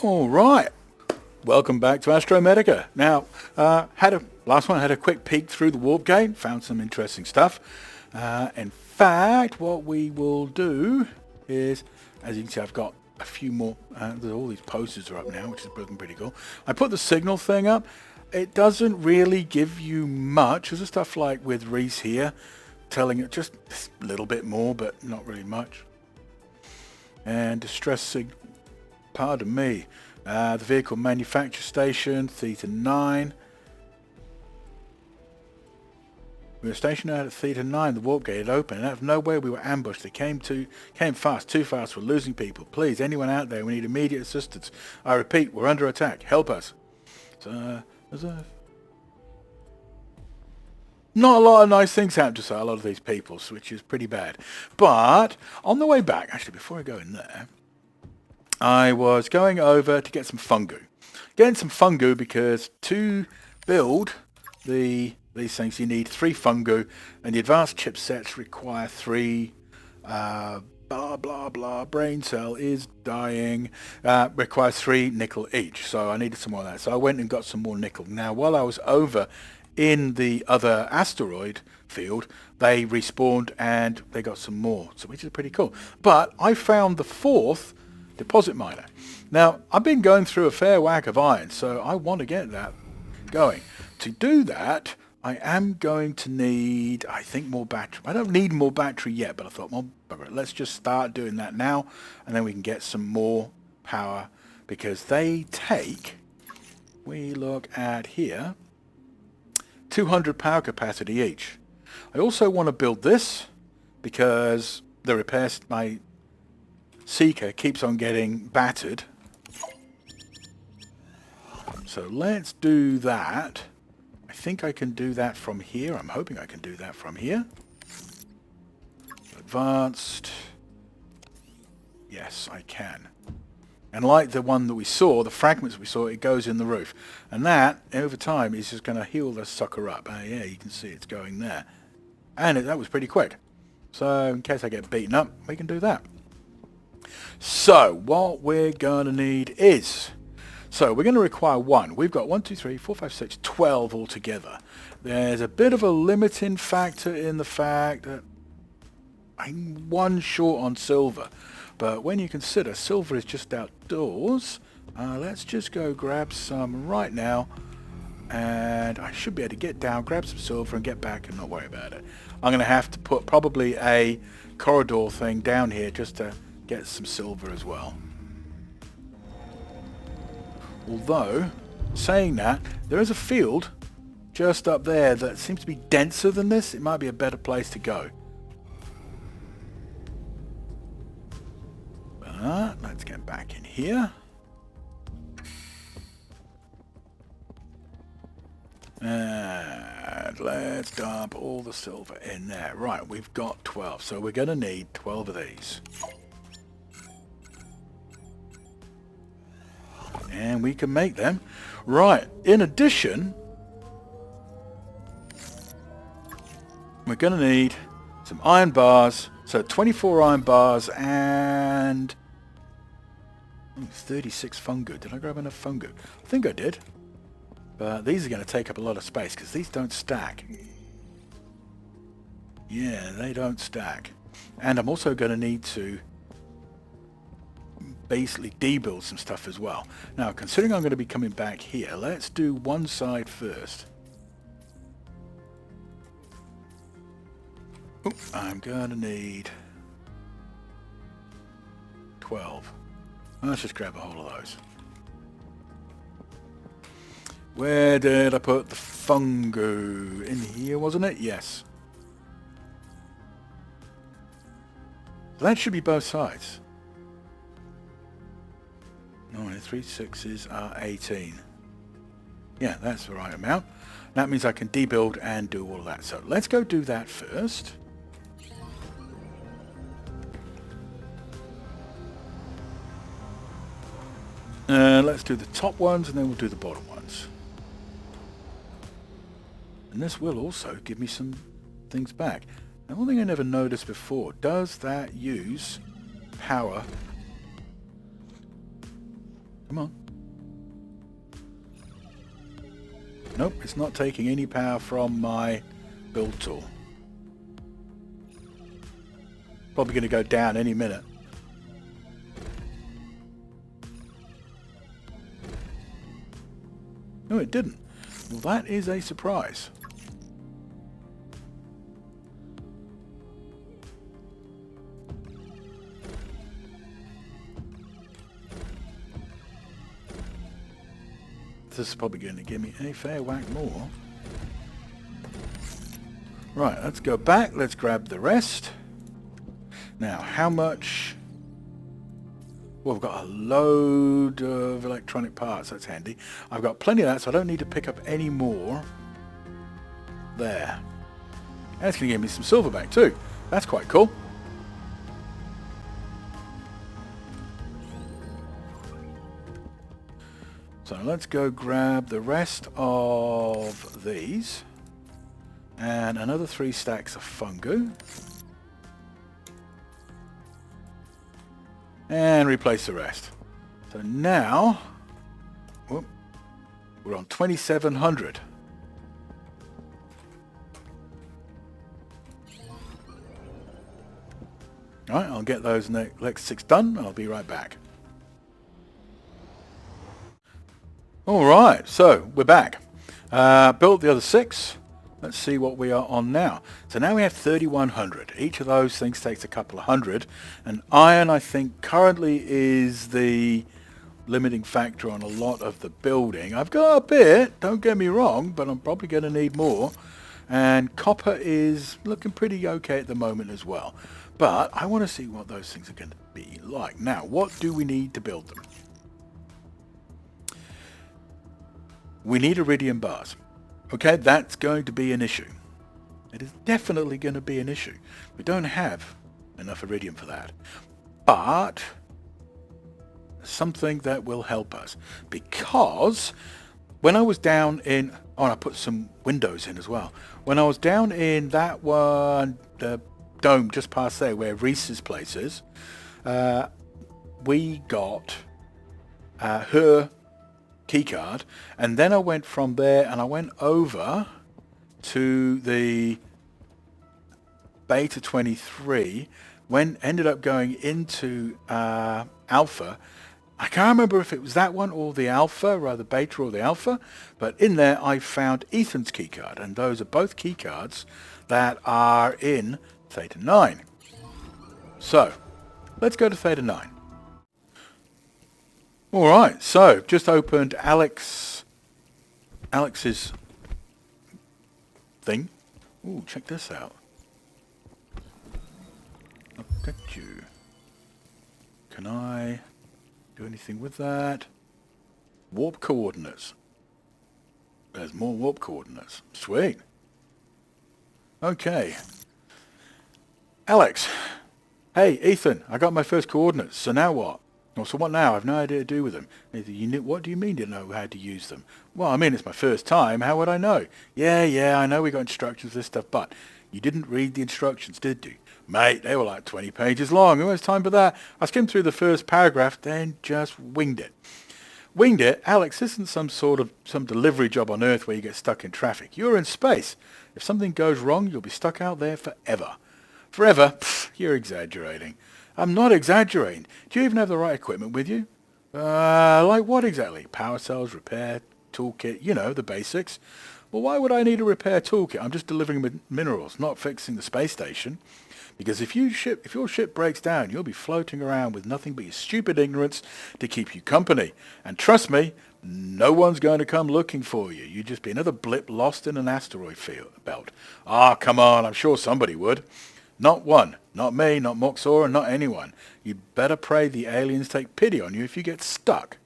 All right, welcome back to Astrometica. Now, last one had a quick peek through the warp gate, found some interesting stuff. In fact, what we will do is, as you can see, I've got a few more. All these posters are up now, which is looking pretty cool. I put the signal thing up. It doesn't really give you much. There's stuff like with Reese here, telling it just a little bit more, but not really much. And distress signal. Pardon me. The vehicle manufacture station, Theta 9. We were stationed out at Theta 9. The warp gate had opened, and out of nowhere we were ambushed. They came fast, too fast. We're losing people. Please, anyone out there, we need immediate assistance. I repeat, we're under attack. Help us. So, not a lot of nice things happen to a lot of these people, which is pretty bad. But on the way back, actually, before I go in there, I was going over to get some fungu. Getting some fungu because to build these things you need 3 fungu, and the advanced chipsets require 3 blah blah blah, brain cell is dying, requires 3 nickel each. So I needed some more of that. So I went and got some more nickel. Now while I was over in the other asteroid field, they respawned and they got some more, so which is pretty cool. But I found the 4th deposit miner. Now I've been going through a fair whack of iron, so I want to get that going. To do that, I am going to need, I think, more battery. I don't need more battery yet, but I thought, well, let's just start doing that now, and then we can get some more power, because they take, we look at here, 200 power capacity each. I also want to build this because the repairs, my Seeker keeps on getting battered. So let's do that. I think I can do that from here. I'm hoping I can do that from here. Advanced. Yes, I can. And like the one that we saw, the fragments we saw, it goes in the roof. And that, over time, is just going to heal the sucker up. Yeah, you can see it's going there. And that was pretty quick. So in case I get beaten up, we can do that. So what we're going to need is, so we're going to require 1. We've got 1, 2, 3, 4, 5, 6, 12 altogether. There's a bit of a limiting factor in the fact that I'm 1 short on silver. But when you consider silver is just outdoors, let's just go grab some right now. And I should be able to get down, grab some silver and get back and not worry about it. I'm going to have to put probably a corridor thing down here just to get some silver as well. Although, saying that, there is a field just up there that seems to be denser than this. It might be a better place to go. But let's get back in here. And let's dump all the silver in there. Right, we've got 12, so we're going to need 12 of these. And we can make them. Right, in addition, we're going to need some iron bars. So 24 iron bars and 36 fungu. Did I grab enough fungu? I think I did. But these are going to take up a lot of space because these don't stack. Yeah, they don't stack. And I'm also going to need to basically debuild some stuff as well. Now, considering I'm going to be coming back here, let's do one side first. Oop, I'm going to need 12. Let's just grab a whole of those. Where did I put the fungu? In here, wasn't it? Yes. So that should be both sides. No, 3 6s are 18. Yeah, that's the right amount. That means I can debuild and do all of that. So let's go do that first. Let's do the top ones and then we'll do the bottom ones. And this will also give me some things back. Now, one thing I never noticed before, does that use power Come on. Nope, it's not taking any power from my build tool. Probably going to go down any minute. No, it didn't. Well, that is a surprise. This is probably going to give me a fair whack more. Right, let's go back. Let's grab the rest. Now, how much? Well, we've got a load of electronic parts. That's handy. I've got plenty of that, so I don't need to pick up any more. There. And it's going to give me some silver back too. That's quite cool. So let's go grab the rest of these. And another 3 stacks of fungu. And replace the rest. So now, whoop, we're on 2,700. Alright, I'll get those next 6 done, and I'll be right back. Alright, so we're back. Built the other 6. Let's see what we are on now. So now we have 3,100. Each of those things takes a couple of hundred. And iron, I think, currently is the limiting factor on a lot of the building. I've got a bit, don't get me wrong, but I'm probably going to need more. And copper is looking pretty okay at the moment as well. But I want to see what those things are going to be like. Now, what do we need to build them? We need iridium bars. Okay, that's going to be an issue. It is definitely going to be an issue. We don't have enough iridium for that. But something that will help us. Because when I was down in... Oh, and I put some windows in as well. When I was down in that one, the dome just past there where Reese's place is, we got her keycard, and then I went from there and I went over to the beta 23, ended up going into alpha. I can't remember if it was that one or the alpha, rather beta or the alpha, but in there I found Ethan's keycard, and those are both keycards that are in Theta 9. So let's go to Theta 9. Alright, so just opened Alex's thing. Ooh, check this out. Look at you. Can I do anything with that? Warp coordinates. There's more warp coordinates. Sweet. Okay. Alex. Hey, Ethan, I got my first coordinates, so now what? Oh, so what now? I've no idea what to do with them. What do you mean you know how to use them? Well, I mean, it's my first time. How would I know? Yeah, I know we got instructions for this stuff, but you didn't read the instructions, did you? Mate, they were like 20 pages long. Who has time for that? I skimmed through the first paragraph, then just winged it. Winged it? Alex, this isn't some delivery job on Earth where you get stuck in traffic. You're in space. If something goes wrong, you'll be stuck out there forever. Forever? Pfft, you're exaggerating. I'm not exaggerating. Do you even have the right equipment with you? Like what exactly? Power cells, repair, toolkit, you know, the basics. Well, why would I need a repair toolkit? I'm just delivering minerals, not fixing the space station. Because if your ship breaks down, you'll be floating around with nothing but your stupid ignorance to keep you company. And trust me, no one's going to come looking for you. You'd just be another blip lost in an asteroid belt. Ah, come on, I'm sure somebody would. Not one. Not me, not Moxora, not anyone. You'd better pray the aliens take pity on you if you get stuck.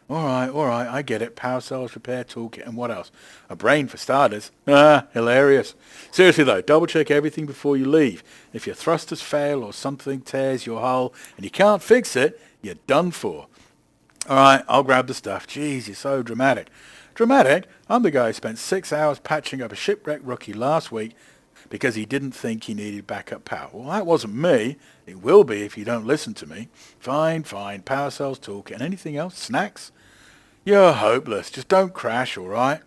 Alright, I get it. Power cells, repair toolkit, and what else? A brain for starters. Ah, hilarious. Seriously though, double check everything before you leave. If your thrusters fail or something tears your hull and you can't fix it, you're done for. Alright, I'll grab the stuff. Jeez, you're so dramatic. Dramatic? I'm the guy who spent 6 hours patching up a shipwrecked rookie last week. because he didn't think he needed backup power. Well, that wasn't me. It will be if you don't listen to me. Fine, fine. Power cells, toolkit, and anything else? Snacks? You're hopeless. Just don't crash, all right?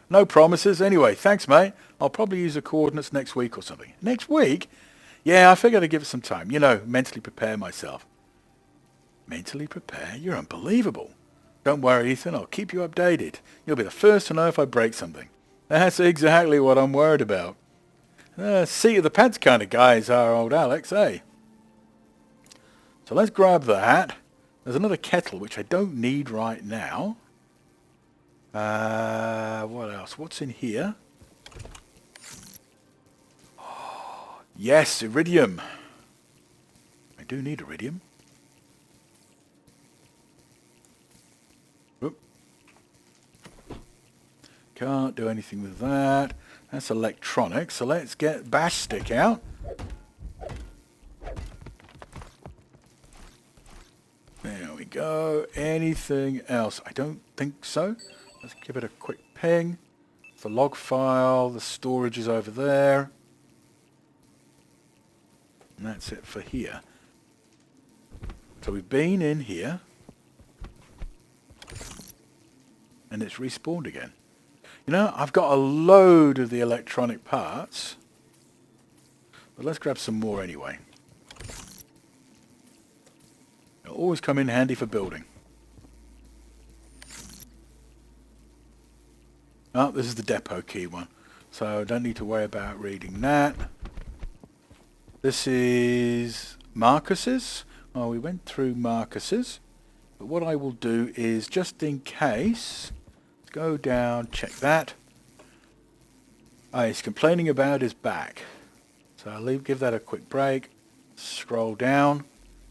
No promises. Anyway, thanks, mate. I'll probably use the coordinates next week or something. Next week? Yeah, I figured I'd give it some time. You know, mentally prepare myself. Mentally prepare? You're unbelievable. Don't worry, Ethan. I'll keep you updated. You'll be the first to know if I break something. That's exactly what I'm worried about. Seat of the pants kind of guy is our old Alex, eh? So let's grab that. There's another kettle, which I don't need right now. What else? What's in here? Oh, yes, iridium. I do need iridium. Oop. Can't do anything with that. That's electronic, so let's get bash stick out. There we go. Anything else? I don't think so. Let's give it a quick ping. The log file, the storage is over there. And that's it for here. So we've been in here. And it's respawned again. You know, I've got a load of the electronic parts. But let's grab some more anyway. They'll always come in handy for building. Oh, this is the depot key one. So I don't need to worry about reading that. This is Marcus's. Oh, we went through Marcus's. But what I will do is, just in case, let's go down, check that. Oh, he's complaining about his back. So I'll give that a quick break. Scroll down.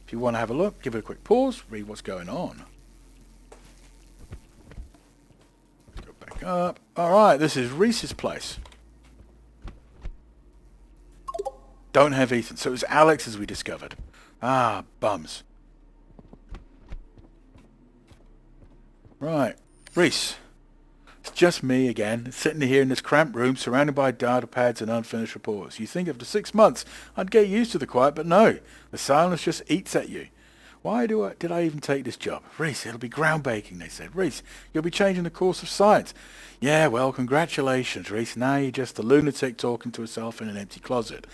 If you want to have a look, give it a quick pause, read what's going on. Let's go back up. Alright, this is Reese's place. Don't have Ethan. So it was Alex, as we discovered. Ah, bums. Right, Reese. It's just me again, sitting here in this cramped room, surrounded by data pads and unfinished reports. You think after 6 months I'd get used to the quiet, but no. The silence just eats at you. Why did I even take this job? Reese, it'll be groundbreaking, they said. Reese, you'll be changing the course of science. Yeah, well, congratulations, Reese. Now you're just a lunatic talking to herself in an empty closet.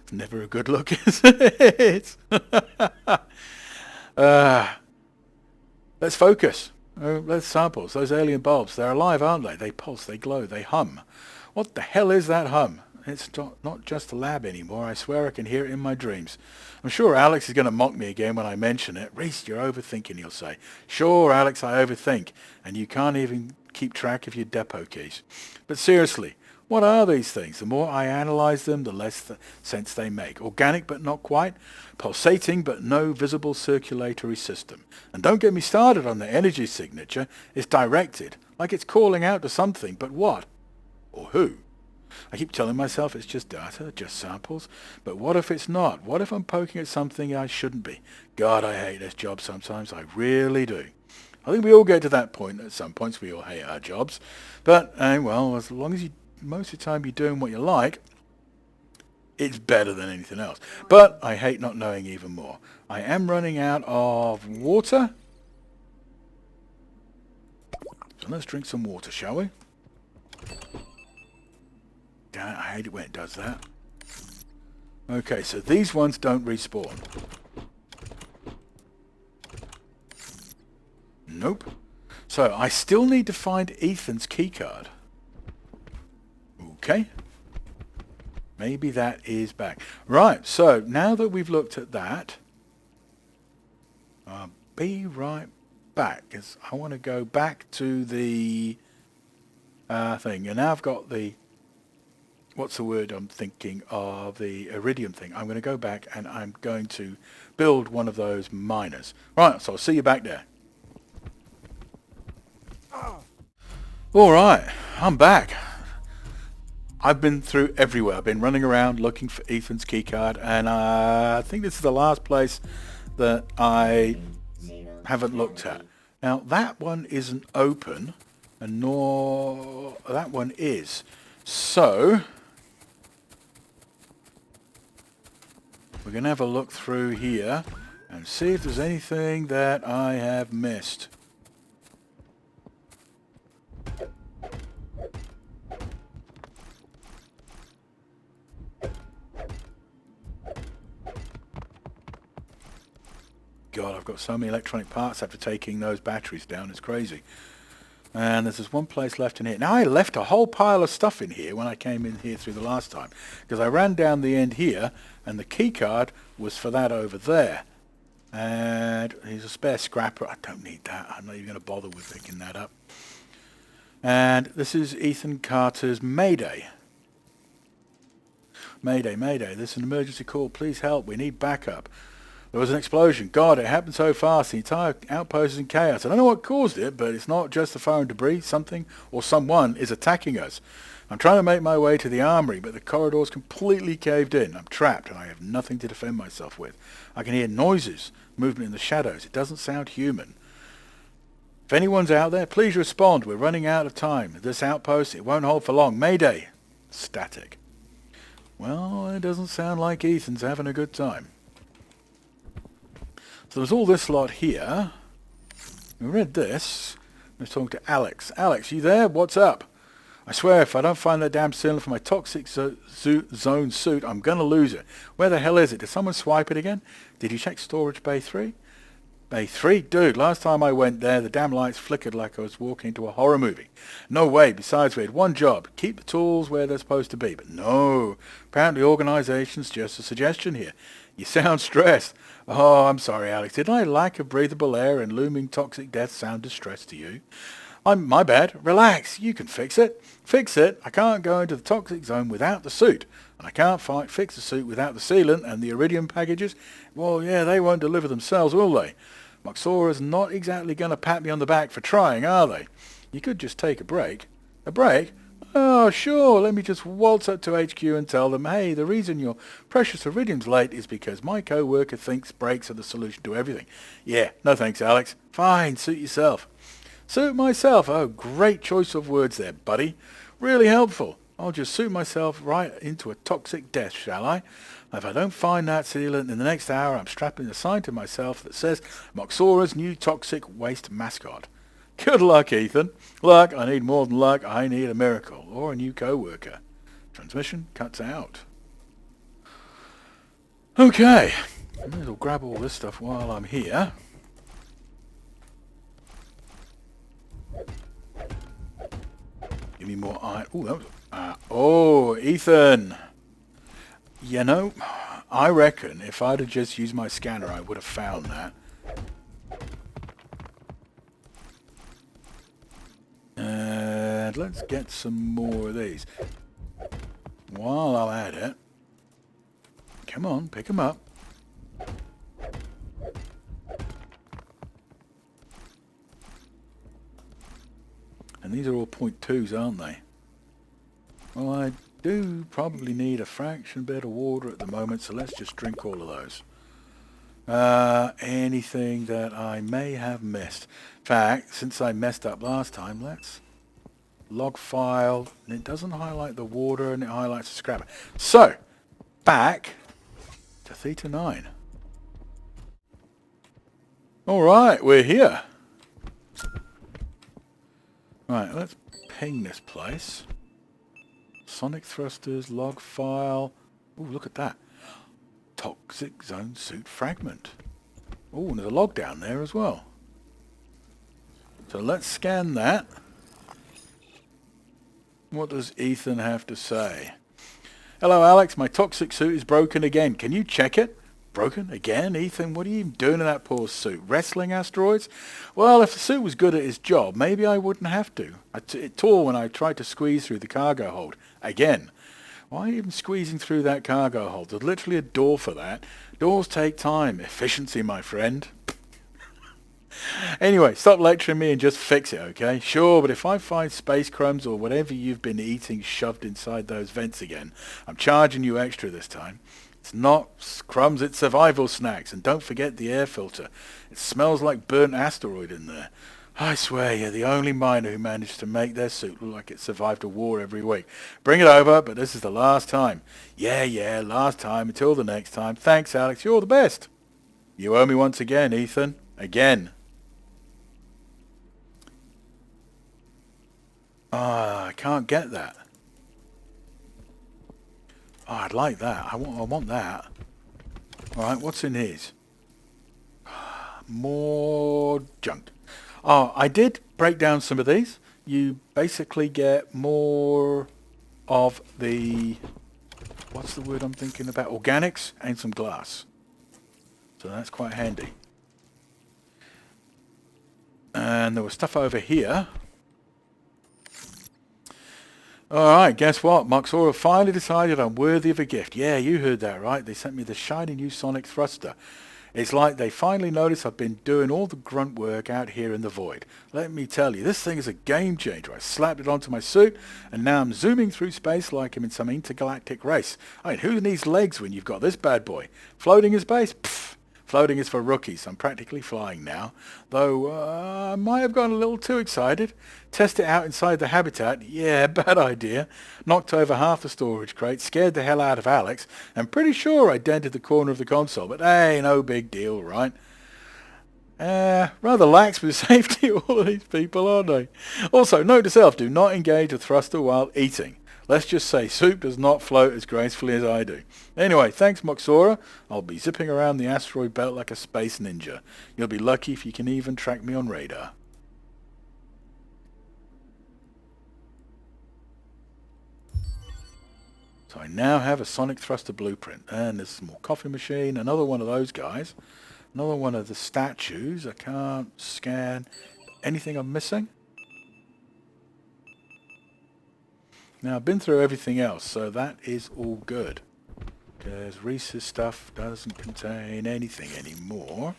It's never a good look, is it? Let's focus. Let's samples. Those alien bulbs, they're alive, aren't they? They pulse, they glow, they hum. What the hell is that hum? It's not just a lab anymore. I swear I can hear it in my dreams. I'm sure Alex is going to mock me again when I mention it. Reese, you're overthinking, he'll say. Sure, Alex, I overthink. And you can't even keep track of your depot keys. But seriously, what are these things? The more I analyze them, the less sense they make. Organic, but not quite. Pulsating, but no visible circulatory system. And don't get me started on the energy signature. It's directed, like it's calling out to something, but what? Or who? I keep telling myself it's just data, just samples. But what if it's not? What if I'm poking at something I shouldn't be? God, I hate this job sometimes. I really do. I think we all get to that point. At some points we all hate our jobs. But, well, as long as most of the time you're doing what you like, it's better than anything else. But I hate not knowing even more. I am running out of water. So let's drink some water, shall we? Damn it, I hate it when it does that. Okay, so these ones don't respawn. Nope. So I still need to find Ethan's keycard. Okay. Maybe that is back. Right, so now that we've looked at that, I'll be right back, because I want to go back to the thing. And now I've got the, what's the word I'm thinking of, the iridium thing. I'm going to go back and I'm going to build one of those miners. Right, so I'll see you back there. All right, I'm back. I've been through everywhere. I've been running around looking for Ethan's keycard, and I think this is the last place that I haven't looked at. Now, that one isn't open, and nor that one is. So, We're going to have a look through here and see if there's anything that I have missed. God, I've got so many electronic parts after taking those batteries down. It's crazy. And there's this one place left in here. Now, I left a whole pile of stuff in here when I came in here through the last time, because I ran down the end here, and the key card was for that over there. And here's a spare scrapper. I don't need that. I'm not even going to bother with picking that up. And this is Ethan Carter's Mayday. Mayday, Mayday. This is an emergency call. Please help. We need backup. There was an explosion. God, it happened so fast. The entire outpost is in chaos. I don't know what caused it, but it's not just the fire and debris. Something or someone is attacking us. I'm trying to make my way to the armory, but the corridor's completely caved in. I'm trapped, and I have nothing to defend myself with. I can hear noises, movement in the shadows. It doesn't sound human. If anyone's out there, please respond. We're running out of time. This outpost, it won't hold for long. Mayday. Static. Well, it doesn't sound like Ethan's having a good time. So there's all this lot here. We read this. Let's talk to Alex. Alex, you there? What's up? I swear if I don't find that damn cylinder for my toxic zone suit, I'm going to lose it. Where the hell is it? Did someone swipe it again? Did you check storage bay 3? Bay 3? Dude, last time I went there, the damn lights flickered like I was walking into a horror movie. No way. Besides, we had one job. Keep the tools where they're supposed to be. But no. Apparently organization's just a suggestion here. You sound stressed. Oh, I'm sorry, Alex. Did I lack of breathable air and looming toxic death sound distress to you? My bad. Relax. You can fix it. Fix it. I can't go into the toxic zone without the suit. And I can't fix the suit without the sealant and the iridium packages. Well, yeah, they won't deliver themselves, will they? Moxora's not exactly going to pat me on the back for trying, are they? You could just take a break. A break? Oh, sure, let me just waltz up to HQ and tell them, hey, the reason your precious iridium's late is because my co-worker thinks breaks are the solution to everything. Yeah, no thanks, Alex. Fine, suit yourself. Suit myself? Oh, great choice of words there, buddy. Really helpful. I'll just suit myself right into a toxic death, shall I? If I don't find that sealant in the next hour, I'm strapping a sign to myself that says Moxora's new toxic waste mascot. Good luck, Ethan. Luck? I need more than luck. I need a miracle. Or a new co-worker. Transmission cuts out. Okay. I may as well grab all this stuff while I'm here. Give me more iron. Ooh, that was... oh, Ethan. You know, I reckon if I'd have just used my scanner, I would have found that. And let's get some more of these. While I'm at it, come on, pick them up. And these are all 0.2s, aren't they? Well, I do probably need a fraction bit of water at the moment, so let's just drink all of those. Anything that I may have missed. In fact, since I messed up last time, let's log file. And it doesn't highlight the water, and it highlights the scrapper. So, back to Theta 9. Alright, we're here. Right, let's ping this place. Sonic thrusters, log file. Ooh, look at that. Toxic zone suit fragment. Ooh, and there's a log down there as well. So let's scan that. What does Ethan have to say? Hello, Alex. My toxic suit is broken again. Can you check it? Broken again? Ethan, what are you even doing in that poor suit? Wrestling asteroids? Well, if the suit was good at its job, maybe I wouldn't have to. It tore when I tried to squeeze through the cargo hold. Again. Why even squeezing through that cargo hold? There's literally a door for that. Doors take time. Efficiency, my friend. Anyway, stop lecturing me and just fix it, okay? Sure, but if I find space crumbs or whatever you've been eating shoved inside those vents again, I'm charging you extra this time. It's not crumbs, it's survival snacks. And don't forget the air filter. It smells like burnt asteroid in there. I swear you're the only miner who managed to make their suit look like it survived a war every week. Bring it over, but this is the last time. Yeah, last time until the next time. Thanks, Alex. You're the best. You owe me once again, Ethan. Again. Ah, I can't get that. Oh, I'd like that. I want that. Alright, what's in his? More junk. Oh, I did break down some of these. You basically get more of the... What's the word I'm thinking about? Organics and some glass. So that's quite handy. And there was stuff over here. Alright, guess what? Moxora finally decided I'm worthy of a gift. Yeah, you heard that right. They sent me the shiny new sonic thruster. It's like they finally noticed I've been doing all the grunt work out here in the void. Let me tell you, this thing is a game changer. I slapped it onto my suit, and now I'm zooming through space like I'm in some intergalactic race. I mean, who needs legs when you've got this bad boy? Floating in space? Pfft. Floating is for rookies. I'm practically flying now. Though, I might have gotten a little too excited. Test it out inside the habitat. Yeah, bad idea. Knocked over half the storage crate. Scared the hell out of Alex. I'm pretty sure I dented the corner of the console. But hey, no big deal, right? Rather lax with safety, all of these people, aren't they? Also, note to self, do not engage a thruster while eating. Let's just say soup does not float as gracefully as I do. Anyway, thanks Moxora. I'll be zipping around the asteroid belt like a space ninja. You'll be lucky if you can even track me on radar. So I now have a sonic thruster blueprint. And there's a small coffee machine, another one of those guys. Another one of the statues. I can't scan anything I'm missing. Now, I've been through everything else, so that is all good. Because Reese's stuff doesn't contain anything anymore.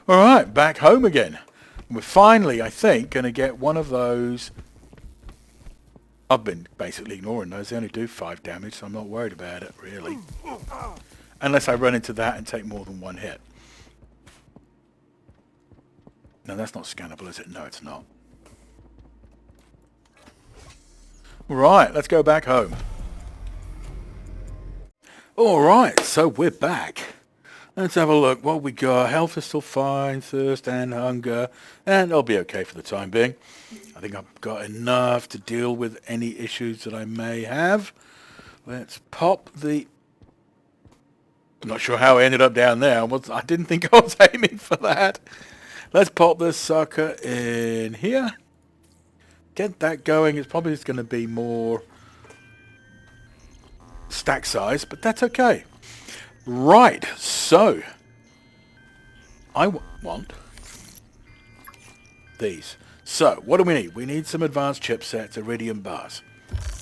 Alright, back home again. We're finally, I think, going to get one of those... I've been basically ignoring those. They only do 5 damage, so I'm not worried about it, really. Unless I run into that and take more than one hit. No, that's not scannable, is it? No, it's not. Right, let's go back home. Alright, so we're back. Let's have a look what we got. Health is still fine, thirst and hunger, and I'll be okay for the time being. I think I've got enough to deal with any issues that I may have. Let's pop the... I'm not sure how I ended up down there. I didn't think I was aiming for that. Let's pop this sucker in here. Get that going. It's probably going to be more stack size, but that's okay. Right, so I want these. So what do we need? We need some advanced chipsets, iridium bars.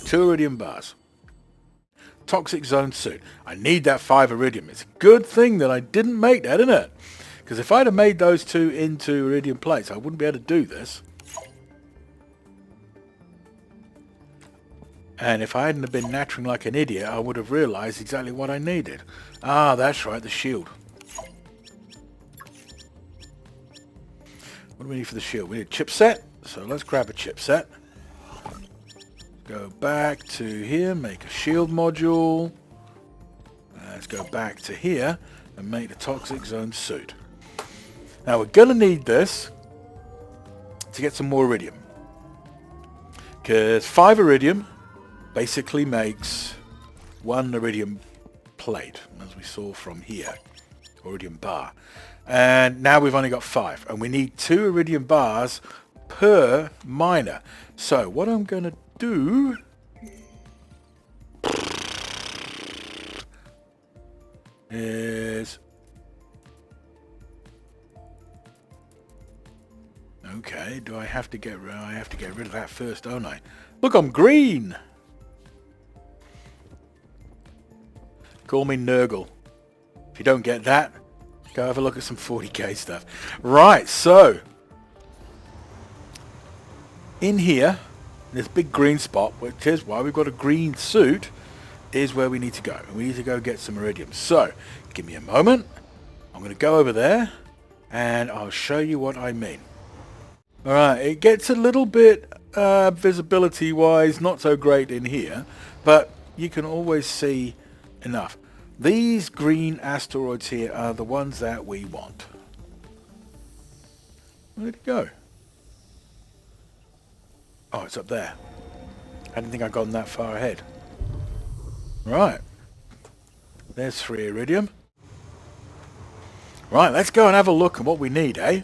2 iridium bars. Toxic zone suit. I need that 5 iridium. It's a good thing that I didn't make that, isn't it? Because if I'd have made those 2 into iridium plates, I wouldn't be able to do this. And if I hadn't have been nattering like an idiot, I would have realised exactly what I needed. Ah, that's right, the shield. What do we need for the shield? We need a chipset, so let's grab a chipset. Go back to here, make a shield module. Let's go back to here and make the toxic zone suit. Now we're going to need this to get some more iridium. Because 5 iridium basically makes 1 iridium plate, as we saw from here, iridium bar. And now we've only got 5, and we need 2 iridium bars per miner. So what I'm going to do is... Okay, do I have to get rid of that first, don't I? Look, I'm green! Call me Nurgle. If you don't get that, go have a look at some 40k stuff. Right, so in here, this big green spot, which is why we've got a green suit, is where we need to go. We need to go get some iridium. So, give me a moment. I'm going to go over there, and I'll show you what I mean. Alright, it gets a little bit visibility wise not so great in here, but you can always see enough. These green asteroids here are the ones that we want. Where'd it go? Oh, it's up there. I didn't think I'd gotten that far ahead. Right. There's 3 iridium. Right, let's go and have a look at what we need, eh?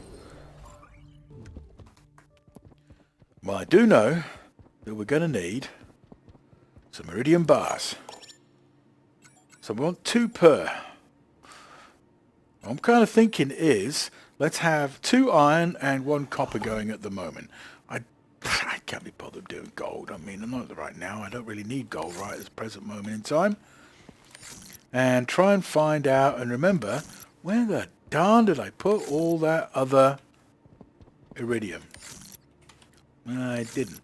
Well, I do know that we're going to need some iridium bars. So we want 2 per. What I'm kind of thinking is, let's have 2 iron and 1 copper going at the moment. I can't be bothered doing gold. I mean, not right now. I don't really need gold right at this present moment in time. And try and find out and remember, where the darn did I put all that other iridium? I didn't.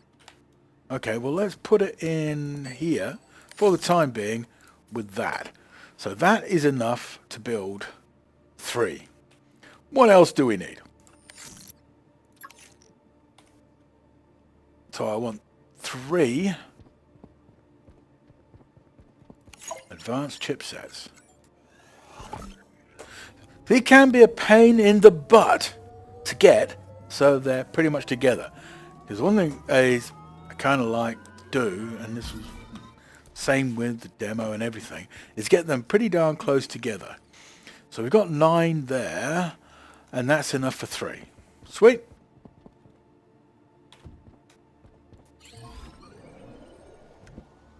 Okay, well let's put it in here for the time being with that. So that is enough to build 3. What else do we need? So I want 3 advanced chipsets. They can be a pain in the butt to get, so they're pretty much together. Because one thing is I kind of like to do, and this was same with the demo and everything, is get them pretty darn close together. So we've got 9 there, and that's enough for 3. Sweet.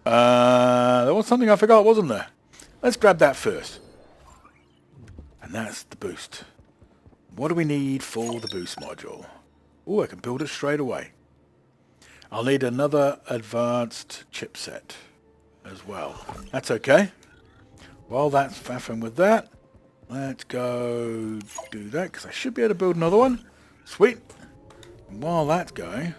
There was something I forgot, wasn't there? Let's grab that first. And that's the boost. What do we need for the boost module? Oh, I can build it straight away. I'll need another advanced chipset as well. That's okay. While that's faffing with that, let's go do that, because I should be able to build another one. Sweet. And while that's going,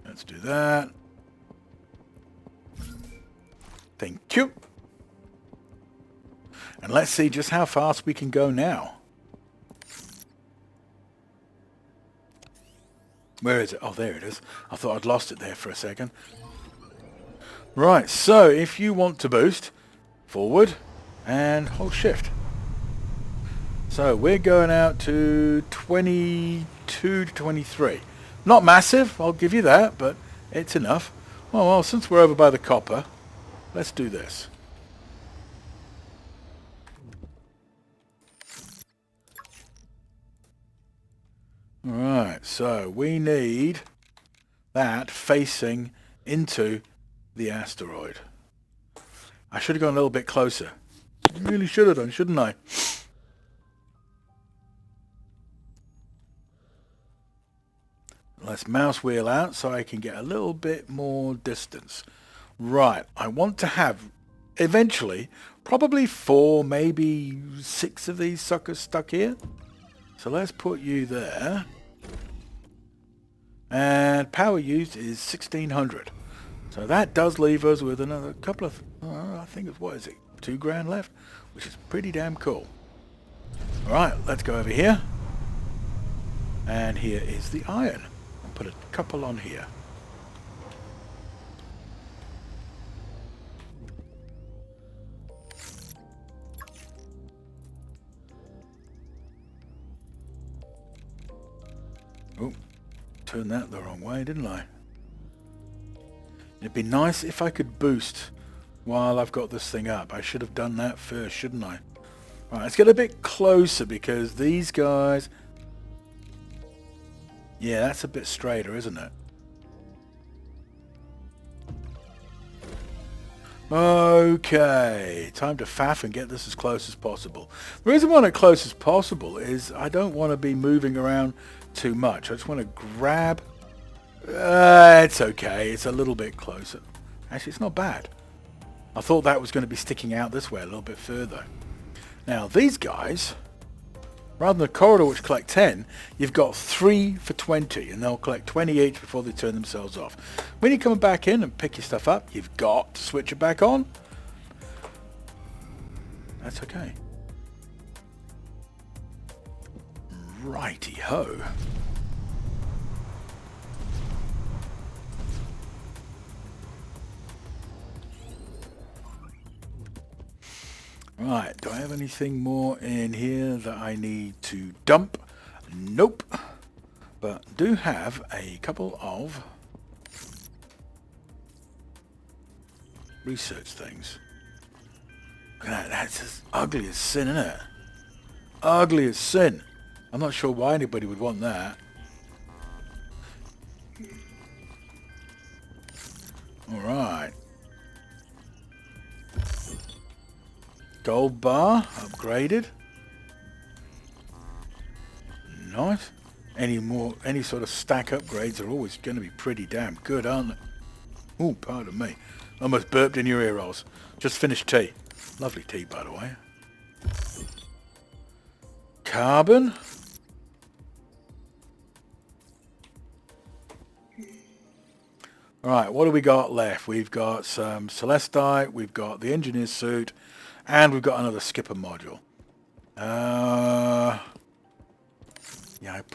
let's do that. Thank you. And let's see just how fast we can go now. Where is it? Oh, there it is. I thought I'd lost it there for a second. Right, so if you want to boost, forward and hold shift. So we're going out to 22 to 23. Not massive, I'll give you that, but it's enough. Oh, well, since we're over by the copper, let's do this. Alright, so we need that facing into the asteroid. I should have gone a little bit closer. Really should have done, shouldn't I? Let's mouse wheel out so I can get a little bit more distance. Right, I want to have, eventually, probably 4, maybe 6 of these suckers stuck here. So let's put you there. And power used is 1600. So that does leave us with another couple of, I think it's, what is it, 2 grand left? Which is pretty damn cool. Alright, let's go over here. And here is the iron. I'll put a couple on here. Oh, turned that the wrong way, didn't I? It'd be nice if I could boost while I've got this thing up. I should have done that first, shouldn't I? Right, let's get a bit closer because these guys... Yeah, that's a bit straighter, isn't it? Okay, time to faff and get this as close as possible. The reason I want it close as possible is I don't want to be moving around too much. I just want to grab... it's okay, it's a little bit closer. Actually, it's not bad. I thought that was going to be sticking out this way a little bit further. Now, these guys, rather than a corridor which collect 10, you've got 3 for 20, and they'll collect 20 each before they turn themselves off. When you come back in and pick your stuff up, you've got to switch it back on. That's okay. Righty-ho. Right, do I have anything more in here that I need to dump? Nope. But do have a couple of research things. Look at that, that's as ugly as sin, isn't it? Ugly as sin. I'm not sure why anybody would want that. Alright. Gold bar, upgraded. Nice. Any sort of stack upgrades are always going to be pretty damn good, aren't they? Ooh, pardon me. Almost burped in your ear rolls. Just finished tea. Lovely tea, by the way. Carbon. Alright, what do we got left? We've got some Celestite, we've got the engineer's suit, and we've got another skipper module. Yeah,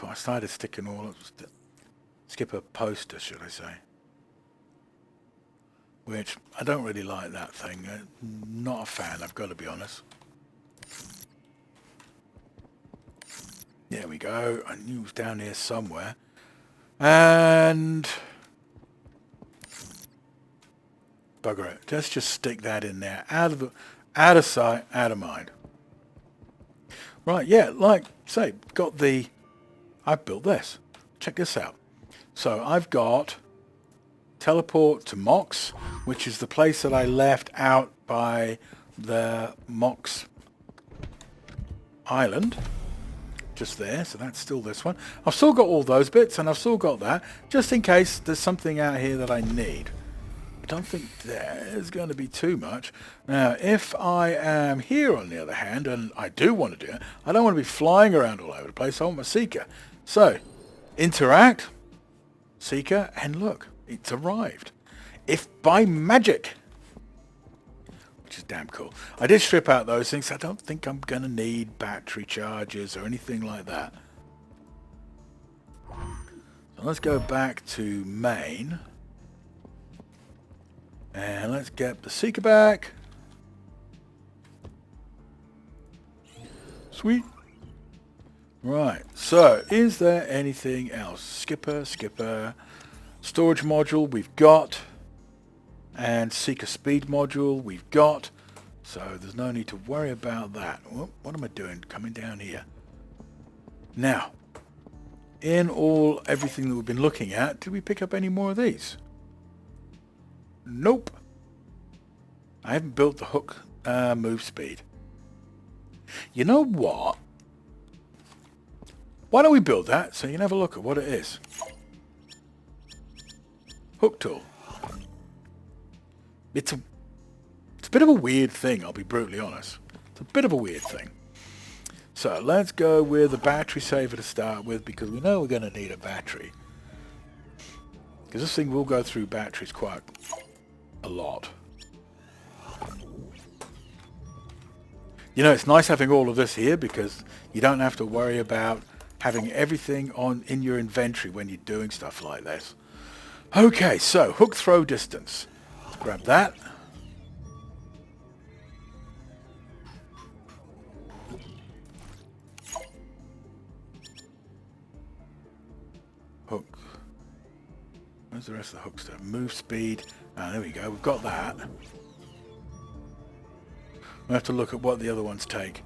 I started sticking all of skipper poster, should I say. Which, I don't really like that thing. Not a fan, I've got to be honest. There we go. I knew it was down here somewhere. And bugger it. Let's just stick that in there. Out of sight, out of mind. Right, yeah, like say, I've built this. Check this out. So I've got teleport to Mox, which is the place that I left out by the Mox Island. Just there, so that's still this one. I've still got all those bits, and I've still got that, just in case there's something out here that I need. I don't think there's going to be too much. Now, if I am here, on the other hand, and I do want to do it, I don't want to be flying around all over the place. I want my Seeker. So, interact, Seeker, and look, it's arrived. If by magic, which is damn cool. I did strip out those things. I don't think I'm going to need battery chargers or anything like that. So let's go back to main. And let's get the Seeker back. Sweet. Right, so is there anything else? Skipper. Storage module we've got. And Seeker speed module we've got. So there's no need to worry about that. What am I doing coming down here? Now, in everything that we've been looking at, did we pick up any more of these? Nope. I haven't built the hook move speed. You know what? Why don't we build that so you can have a look at what it is? Hook tool. It's a bit of a weird thing, I'll be brutally honest. It's a bit of a weird thing. So let's go with a battery saver to start with, because we know we're going to need a battery. Because this thing will go through batteries quite a lot. You know, it's nice having all of this here because you don't have to worry about having everything in your inventory when you're doing stuff like this. Okay, so hook throw distance. Let's grab that. Hook. Where's the rest of the hook stuff? Move speed. Ah, there we go. We've got that. We have to look at what the other ones take.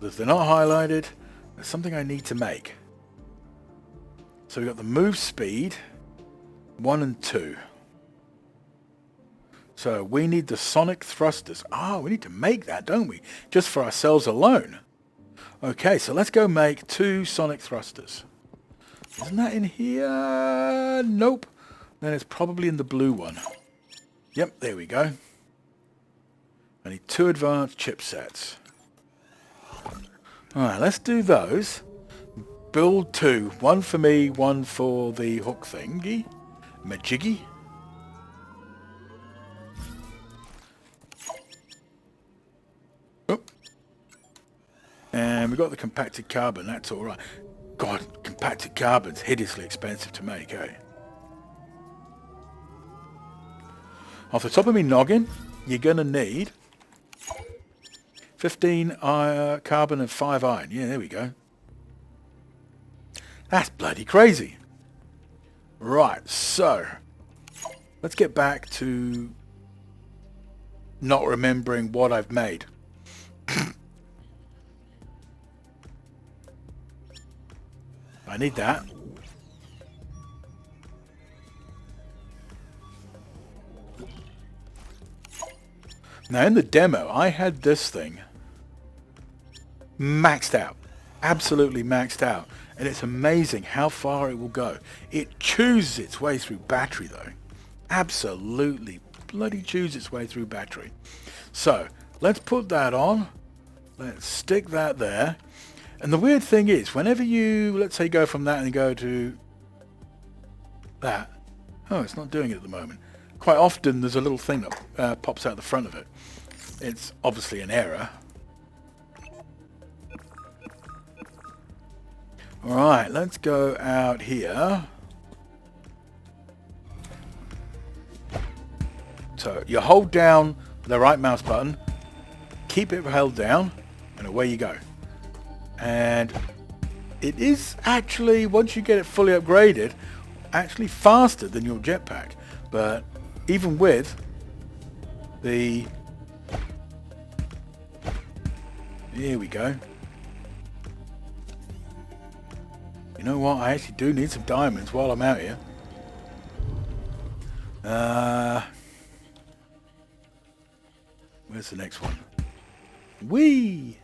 If they're not highlighted, there's something I need to make. So we've got the move speed, 1 and 2. So we need the sonic thrusters. Ah, we need to make that, don't we? Just for ourselves alone. Okay, so let's go make 2 sonic thrusters. Isn't that in here? Nope. Then it's probably in the blue one. Yep, there we go. I need 2 advanced chipsets. Alright, let's do those. Build 2. 1 for me, 1 for the hook thingy. Majiggy. And And we've got the compacted carbon, that's alright. God, compacted carbon's hideously expensive to make, eh? Off the top of me noggin, you're going to need 15 carbon and 5 iron. Yeah, there we go. That's bloody crazy. Right, so let's get back to not remembering what I've made. I need that. Now in the demo, I had this thing maxed out. Absolutely maxed out. And it's amazing how far it will go. It chews its way through battery though. Absolutely bloody chews its way through battery. So let's put that on. Let's stick that there. And the weird thing is, whenever you, let's say, go from that and go to that. Oh, it's not doing it at the moment. Quite often there's a little thing that pops out the front of it. It's obviously an error. Alright, let's go out here. So you hold down the right mouse button, keep it held down, and away you go. And it is actually, once you get it fully upgraded, actually faster than your jetpack. But even with the... Here we go. You know what? I actually do need some diamonds while I'm out here. Where's the next one? Whee!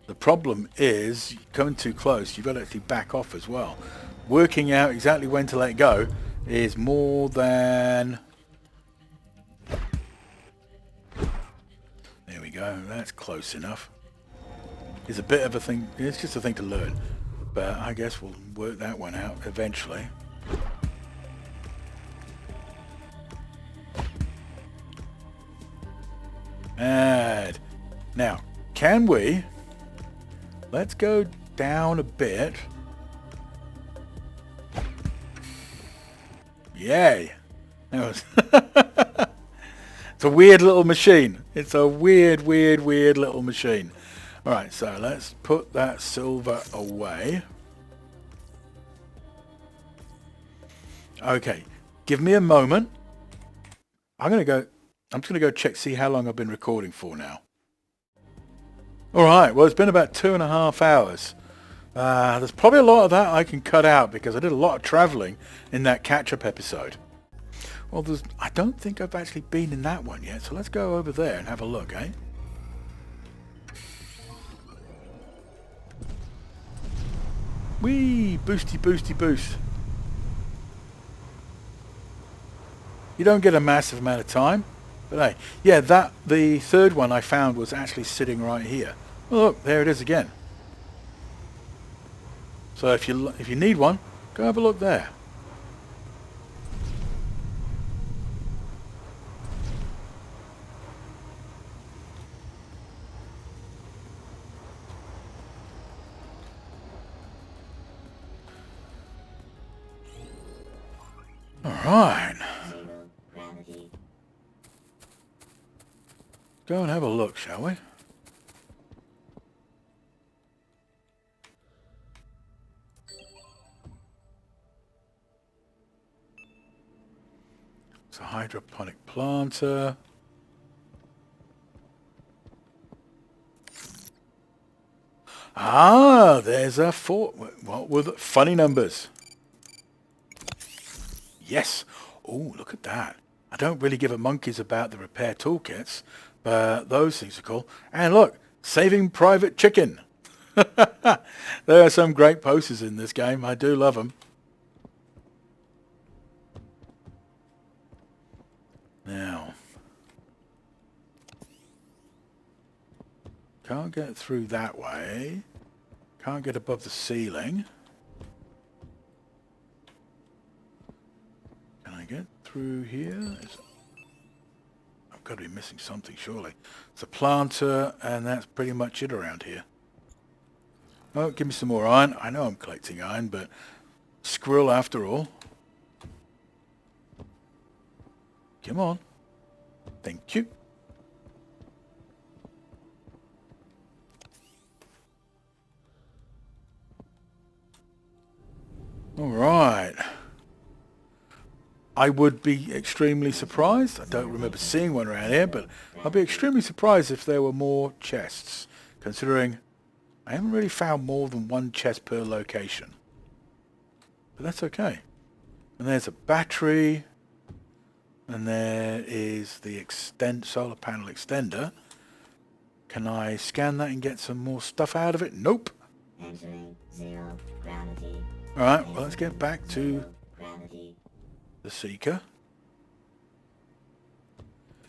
The problem is, coming too close, you've got to actually back off as well. Working out exactly when to let go is more than... There we go, that's close enough. It's a bit of a thing, it's just a thing to learn. But I guess we'll work that one out eventually. And now, can we... Let's go down a bit. Yay! That was it's a weird little machine. It's a weird little machine. Alright, so let's put that silver away. Okay, give me a moment. I'm just gonna go check, see how long I've been recording for now. Alright, well it's been about 2.5 hours. There's probably a lot of that I can cut out because I did a lot of travelling in that catch-up episode. Well, I don't think I've actually been in that one yet, so let's go over there and have a look, eh? Whee! Boosty boost. You don't get a massive amount of time, but hey, yeah, the third one I found was actually sitting right here. Well, look, there it is again. So if you need one, go have a look there. All right. Go and have a look, shall we? It's a hydroponic planter. Ah, there's a what were the funny numbers? Yes. Oh, look at that. I don't really give a monkeys about the repair toolkits, but those things are cool. And look, Saving Private Chicken. There are some great posters in this game. I do love them. Now, can't get through that way. Can't get above the ceiling. Can I get through here? got to be missing something, surely. It's a planter, and that's pretty much it around here. Oh, give me some more iron. I know I'm collecting iron, but squirrel after all. Come on. Thank you. All right. I would be extremely surprised. I don't remember seeing one around here, but I'd be extremely surprised if there were more chests, considering I haven't really found more than one chest per location. But that's okay. And there's a battery, and there is the solar panel extender. Can I scan that and get some more stuff out of it? Nope. Entering zero gravity. Alright, well, let's get back to the Seeker.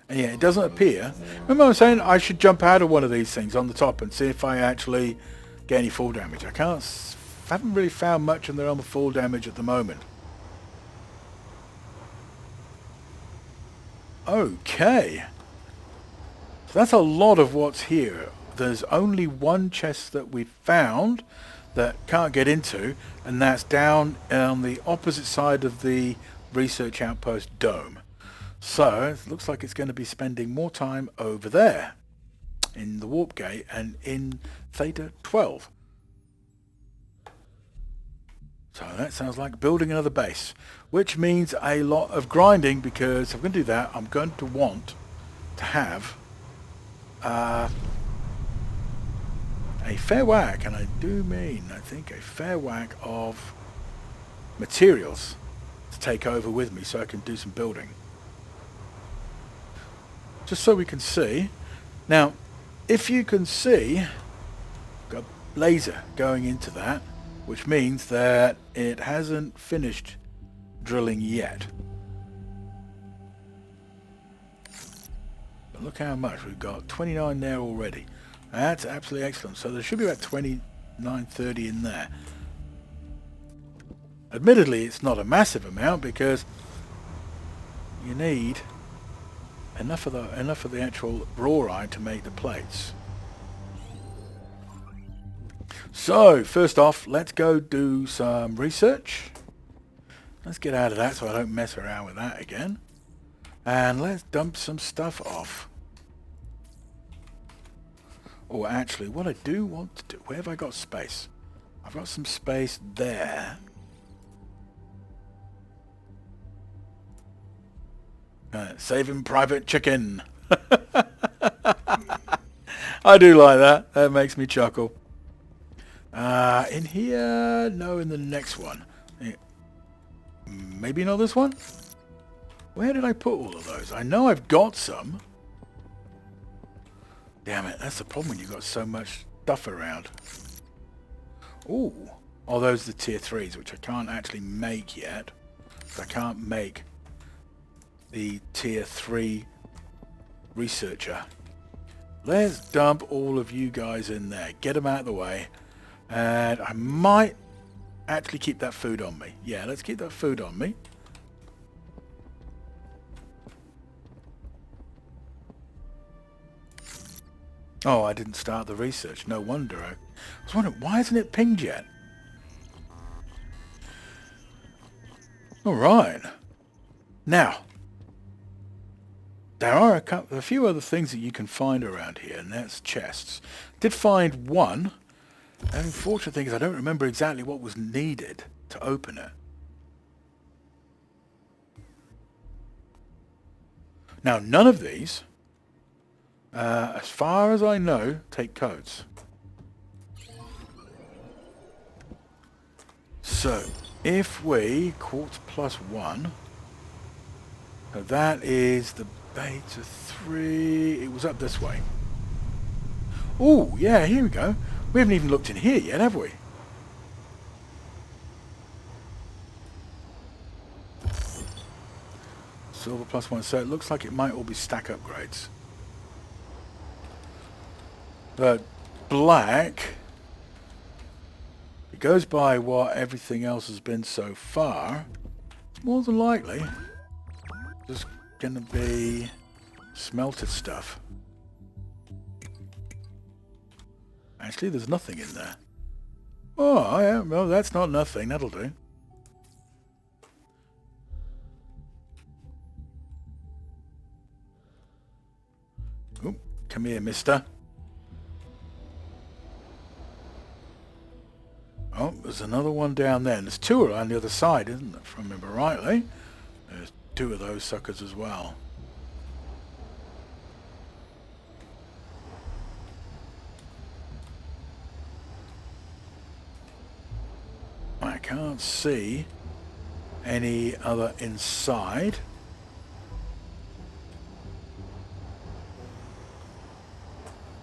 And yeah, it doesn't appear. Remember I was saying I should jump out of one of these things on the top and see if I actually get any fall damage. I haven't really found much in the realm of fall damage at the moment. Okay. So that's a lot of what's here. There's only one chest that we found that can't get into, and that's down on the opposite side of the research outpost dome. So it looks like it's going to be spending more time over there in the warp gate and in Theta 12. So that sounds like building another base, which means a lot of grinding, because if I'm going to do that, I'm going to want to have a fair whack, and I do mean, I think, a fair whack of materials to take over with me so I can do some building. Just so we can see. Now, if you can see, got a laser going into that, which means that it hasn't finished drilling yet. But look how much. We've got 29 there already. That's absolutely excellent. So there should be about 29, 30 in there. Admittedly, it's not a massive amount because you need enough of the actual raw iron to make the plates. So first off, let's go do some research. Let's get out of that so I don't mess around with that again. And let's dump some stuff off. Or actually, what I do want to do, where have I got space? I've got some space there. Saving Private Chicken. I do like that. That makes me chuckle. In here? No, in the next one. Maybe not this one? Where did I put all of those? I know I've got some. Damn it, that's the problem when you've got so much stuff around. Ooh. Oh, those are the tier 3s, which I can't actually make yet. I can't make the tier 3 researcher. Let's dump all of you guys in there. Get them out of the way. And I might actually keep that food on me. Yeah, let's keep that food on me. Oh, I didn't start the research. No wonder. I was wondering, why isn't it pinged yet? Alright. Now, there are a few other things that you can find around here, and that's chests. Did find one. The unfortunate thing is I don't remember exactly what was needed to open it. Now, none of these, as far as I know, take codes. So, if we quartz +1, so that is the beta 3. It was up this way. Oh, yeah, here we go. We haven't even looked in here yet, have we? Silver +1, so it looks like it might all be stack upgrades. But black, it goes by what everything else has been so far. It's more than likely just going to be Smelted stuff. Actually, there's nothing in there. Oh, yeah, well, that's not nothing. That'll do. Oh, come here, mister. Oh, there's another one down there. And there's two around the other side, isn't there? If I remember rightly. There's two of those suckers as well. I can't see any other inside.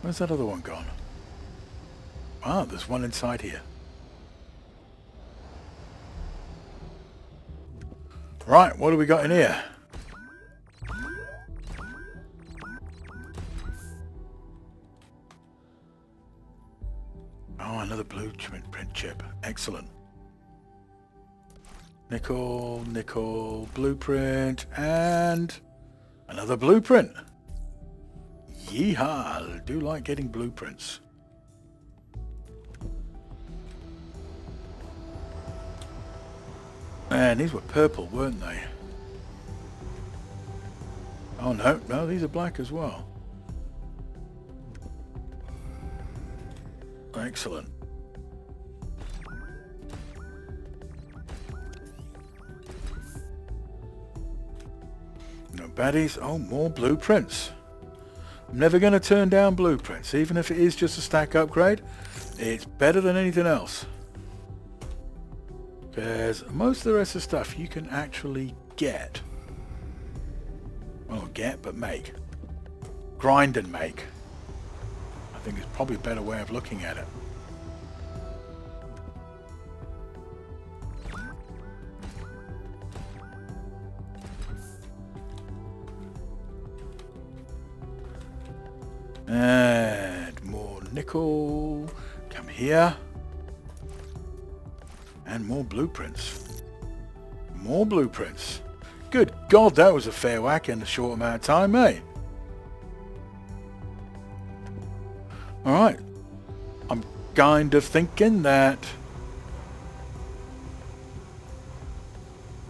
Where's that other one gone? Ah, there's one inside here. Right, what do we got in here? Oh, another blueprint chip. Excellent. Nickel, nickel, blueprint, and another blueprint. Yeehaw! I do like getting blueprints. Man, these were purple, weren't they? Oh no, no, these are black as well. Excellent. No baddies. Oh, more blueprints. I'm never going to turn down blueprints, even if it is just a stack upgrade. It's better than anything else. Because most of the rest of the stuff you can actually get. Well, not get, but make. Grind and make. I think it's probably a better way of looking at it. And more nickel. Come here. And more blueprints. More blueprints. Good God, that was a fair whack in a short amount of time, eh? Alright. I'm kind of thinking that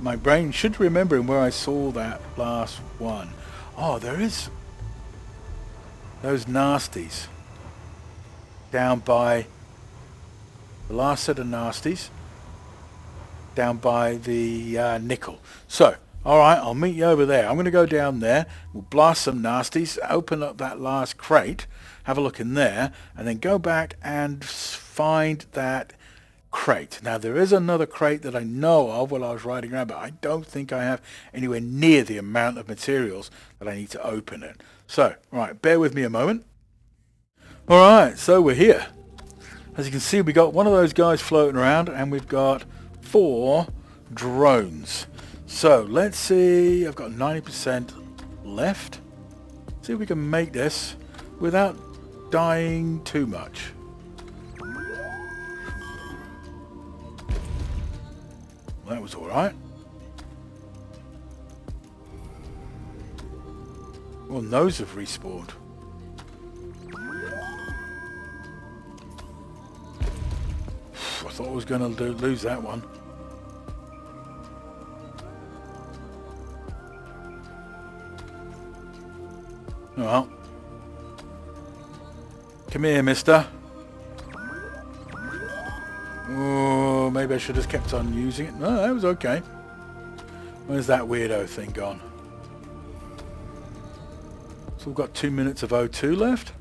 my brain should remember where I saw that last one. Oh, there is those nasties down by the last set of nasties down by the nickel. So, alright, I'll meet you over there. I'm going to go down there. We'll blast some nasties, open up that last crate, have a look in there, and then go back and find that crate. Now, there is another crate that I know of while I was riding around, but I don't think I have anywhere near the amount of materials that I need to open it. So, alright, bear with me a moment. Alright, so we're here. As you can see, we got one of those guys floating around, and we've got 4 drones. So let's see, I've got 90% left. See if we can make this without dying too much. Well, that was alright. Well, those have respawned. I thought I was going to lose that one. Well, come here, mister. Oh, maybe I should have kept on using it. No, that was okay. Where's that weirdo thing gone? So we've got 2 minutes of O2 left.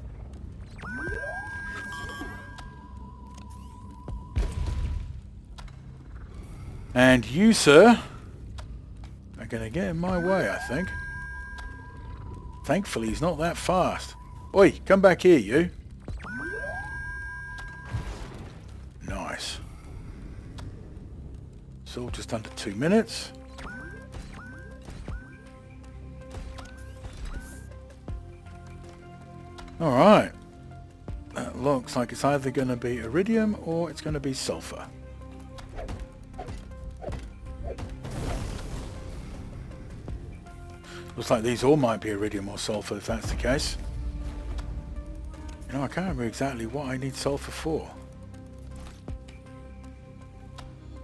And you, sir, are going to get in my way, I think. Thankfully, he's not that fast. Oi, come back here, you. Nice. So just under 2 minutes. Alright. That looks like it's either going to be iridium or it's going to be sulfur. Looks like these all might be iridium or sulfur if that's the case. You know, I can't remember exactly what I need sulfur for.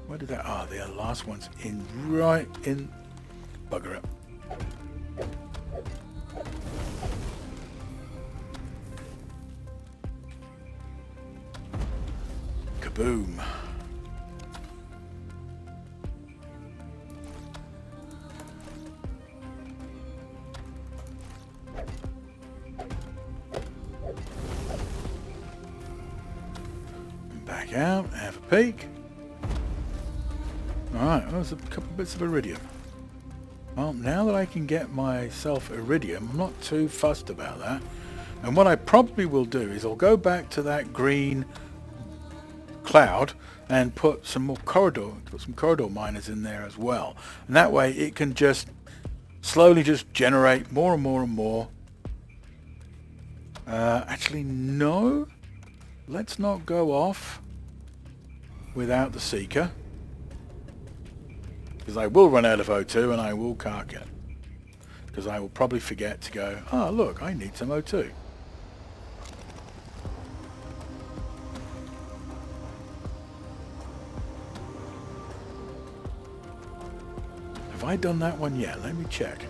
Where did that... Ah, the last one's in right in... Bugger it. Kaboom. Back out, have a peek. Alright, well, there's a couple bits of iridium. Well, now that I can get myself iridium, I'm not too fussed about that. And what I probably will do is I'll go back to that green cloud and put some corridor miners in there as well. And that way it can just slowly just generate more and more and more. Actually, no. Let's not go off without the seeker, because I will run out of O2 and I will cark it, because I will probably forget to go, oh look, I need some O2. Have I done that one yet? Let me check.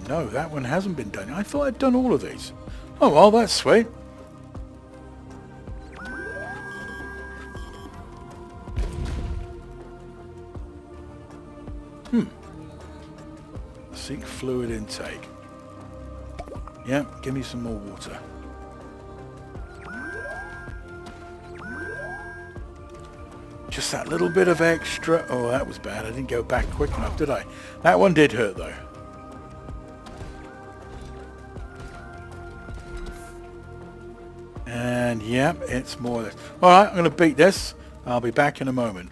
No, that one hasn't been done. I thought I'd done all of these. Oh well, that's sweet. Seek fluid intake. Yeah, give me some more water. Just that little bit of extra... Oh, that was bad. I didn't go back quick enough, did I? That one did hurt, though. And, yeah, it's more of this. Alright, I'm going to beat this. I'll be back in a moment.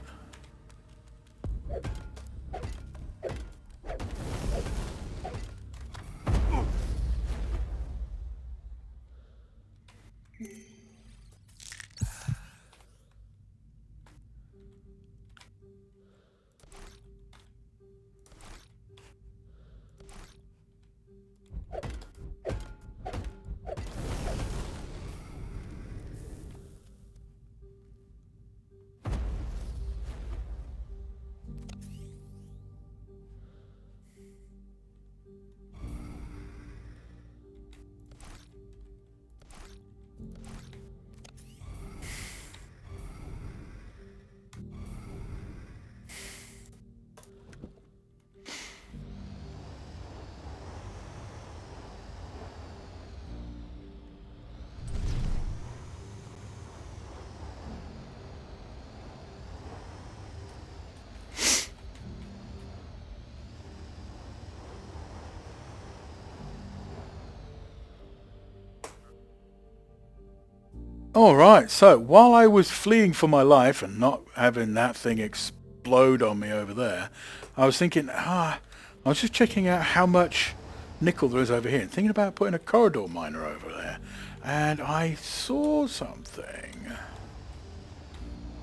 Alright, so while I was fleeing for my life and not having that thing explode on me over there, I was thinking, I was just checking out how much nickel there is over here and thinking about putting a corridor miner over there. And I saw something.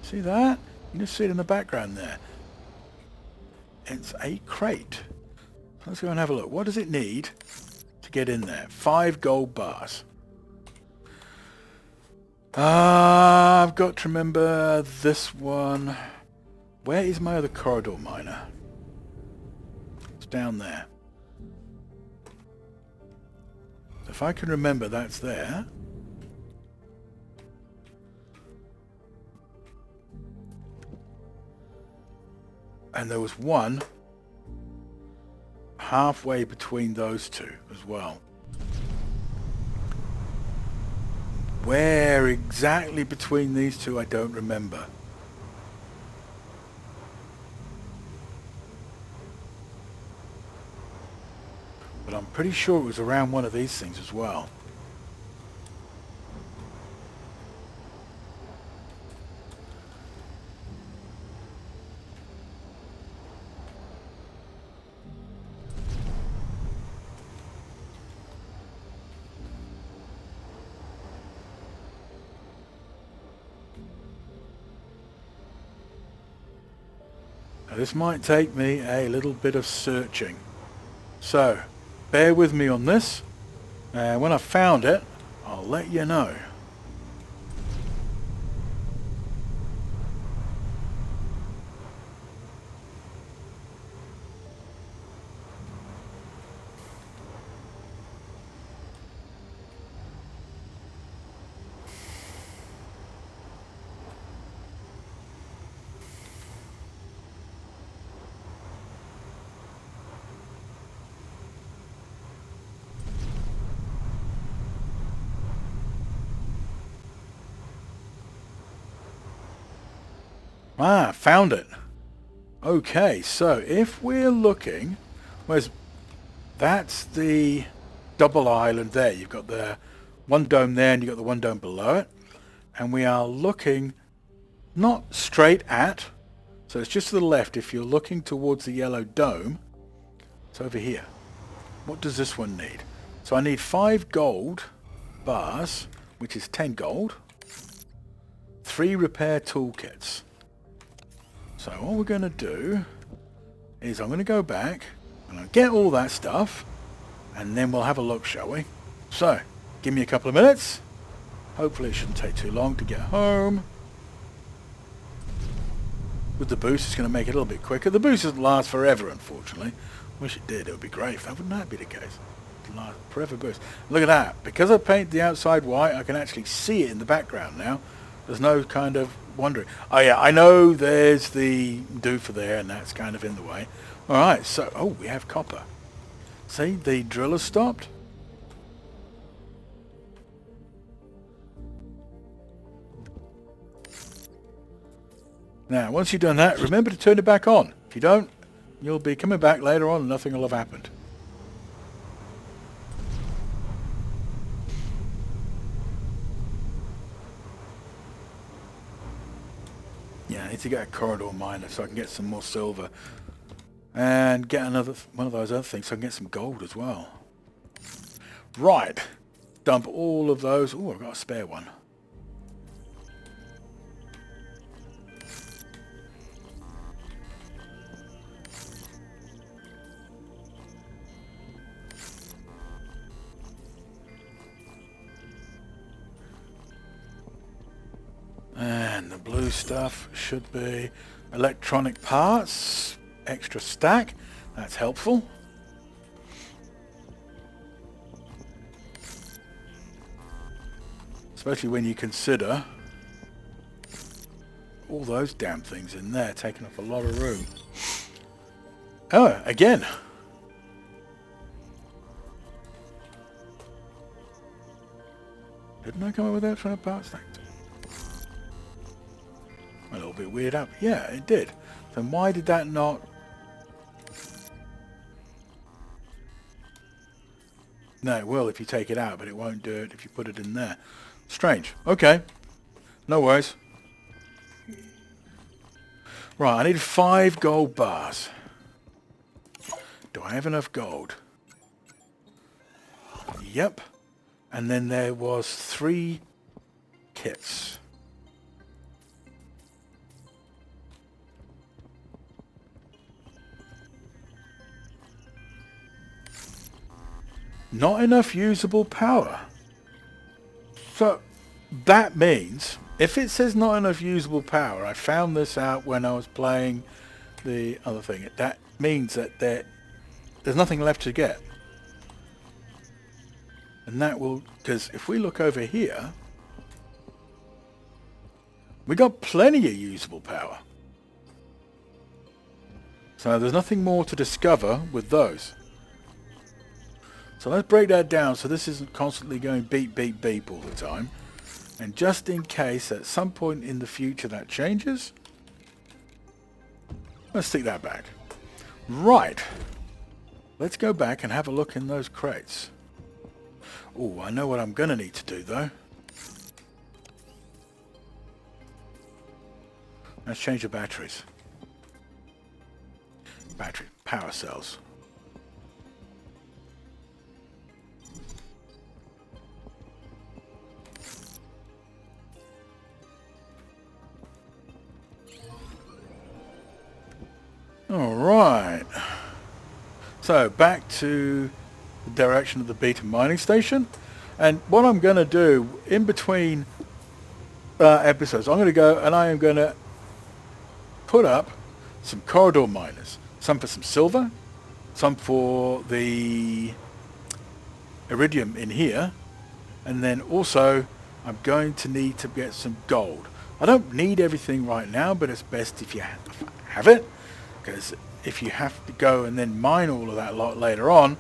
See that? You just see it in the background there. It's a crate. Let's go and have a look. What does it need to get in there? 5 gold bars. I've got to remember this one. Where is my other corridor miner? It's down there. If I can remember, that's there. And there was one halfway between those two as well. Where exactly between these two, I don't remember. But I'm pretty sure it was around one of these things as well. This might take me a little bit of searching. So, bear with me on this. And when I've found it, I'll let you know. Ah, found it. Okay, so if we're looking, that's the double island there. You've got the one dome there and you've got the one dome below it. And we are looking not straight at, so it's just to the left. If you're looking towards the yellow dome, it's over here. What does this one need? So I need 5 gold bars, which is 10 gold, 3 repair toolkits. So what we're going to do is I'm going to go back and I'll get all that stuff and then we'll have a look, shall we? So, give me a couple of minutes. Hopefully it shouldn't take too long to get home. With the boost, it's going to make it a little bit quicker. The boost doesn't last forever, unfortunately. Wish it did. It would be great if that wouldn't that be the case. It'd last forever boost. Look at that. Because I painted the outside white, I can actually see it in the background now. There's no kind of wondering. Oh yeah, I know there's the doofer there, and that's kind of in the way. All right, so we have copper. See, the driller stopped. Now, once you've done that, remember to turn it back on. If you don't, you'll be coming back later on and nothing will have happened. Yeah, I need to get a corridor miner so I can get some more silver. And get another one of those other things so I can get some gold as well. Right. Dump all of those. Oh, I've got a spare one. And the blue stuff should be electronic parts, extra stack, that's helpful. Especially when you consider all those damn things in there taking up a lot of room. Oh, again. Didn't I come up with that from a parts stack? A little bit weird up. Yeah, it did. Then why did that not... No, it will if you take it out, but it won't do it if you put it in there. Strange. Okay. No worries. Right, I need 5 gold bars. Do I have enough gold? Yep. And then there was 3 kits. Not enough usable power. So that means if it says not enough usable power, I found this out when I was playing the other thing. That means that there's nothing left to get. And that will, because if we look over here, we got plenty of usable power. So there's nothing more to discover with those. So let's break that down so this isn't constantly going beep, beep, beep all the time. And just in case at some point in the future that changes, let's stick that back. Right. Let's go back and have a look in those crates. Oh, I know what I'm going to need to do though. Let's change the batteries. Battery, power cells. All right. So back to direction of the Beta mining station. And what I'm going to do in between episodes, I'm going to go and I am going to put up some corridor miners. Some for some silver, some for the iridium in here, and then also I'm going to need to get some gold. I don't need everything right now, but it's best if you have it, because if you have to go and then mine all of that lot later on,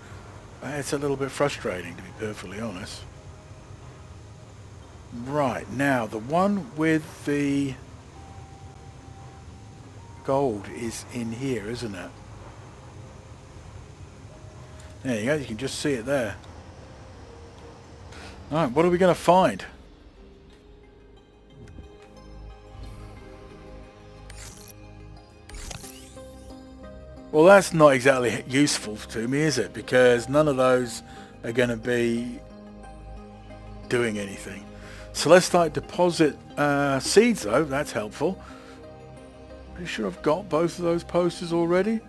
it's a little bit frustrating, to be perfectly honest. Right, now the one with the gold is in here, isn't it? There you go, you can just see it there. Alright, what are we going to find? Well, that's not exactly useful to me, is it? Because none of those are going to be doing anything. Celestite deposit seeds, though, that's helpful. Pretty sure I've got both of those posters already.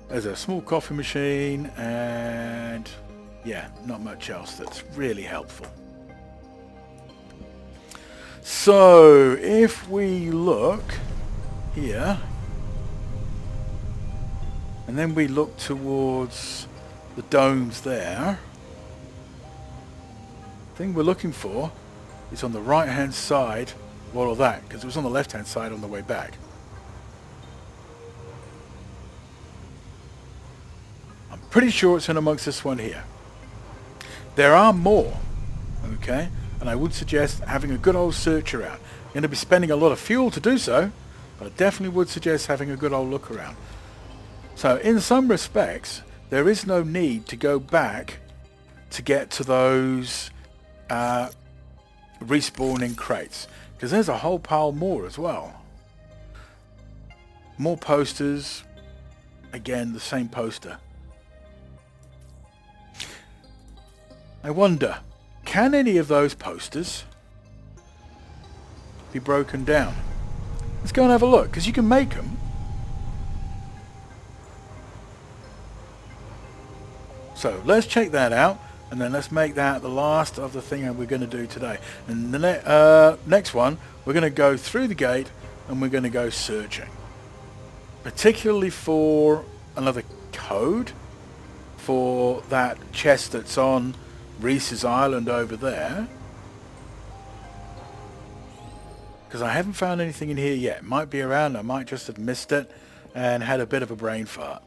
There's a small coffee machine and yeah, not much else that's really helpful. So if we look here and then we look towards the domes there, the thing we're looking for is on the right hand side of all of that, because it was on the left hand side on the way back. I'm pretty sure it's in amongst this one here. There are more, okay, and I would suggest having a good old search around. I'm going to be spending a lot of fuel to do so, but I definitely would suggest having a good old look around. So in some respects, there is no need to go back to get to those respawning crates, because there's a whole pile more as well. More posters, again the same poster. I wonder, can any of those posters be broken down? Let's go and have a look, because you can make them. So let's check that out, and then let's make that the last of the thing we're going to do today. And the next one, we're going to go through the gate and we're going to go searching, particularly for another code for that chest that's on Reese's Island over there, because I haven't found anything in here yet. It might be around, I might just have missed it and had a bit of a brain fart.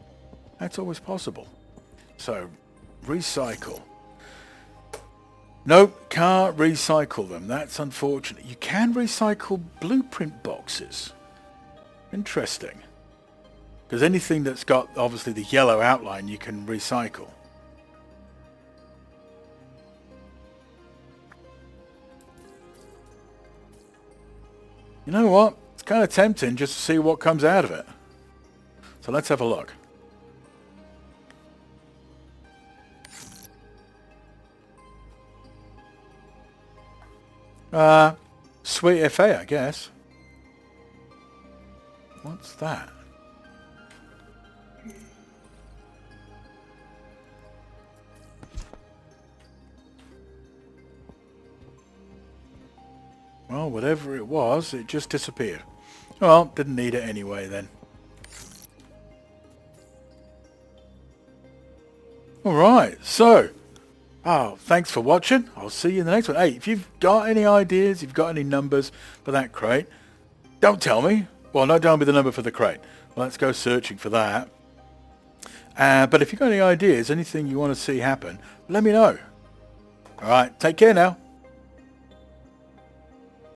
That's always possible. So recycle. Nope, can't recycle them. That's unfortunate. You can recycle blueprint boxes. Interesting. Because anything that's got obviously the yellow outline you can recycle. You know what? It's kind of tempting just to see what comes out of it. So let's have a look. Sweet FA, I guess. What's that? Well, whatever it was, it just disappeared. Well, didn't need it anyway then. Alright, so, thanks for watching. I'll see you in the next one. Hey, if you've got any ideas, if you've got any numbers for that crate, don't tell me. Well, don't tell me the number for the crate. Well, let's go searching for that. But if you've got any ideas, anything you want to see happen, let me know. Alright, take care now.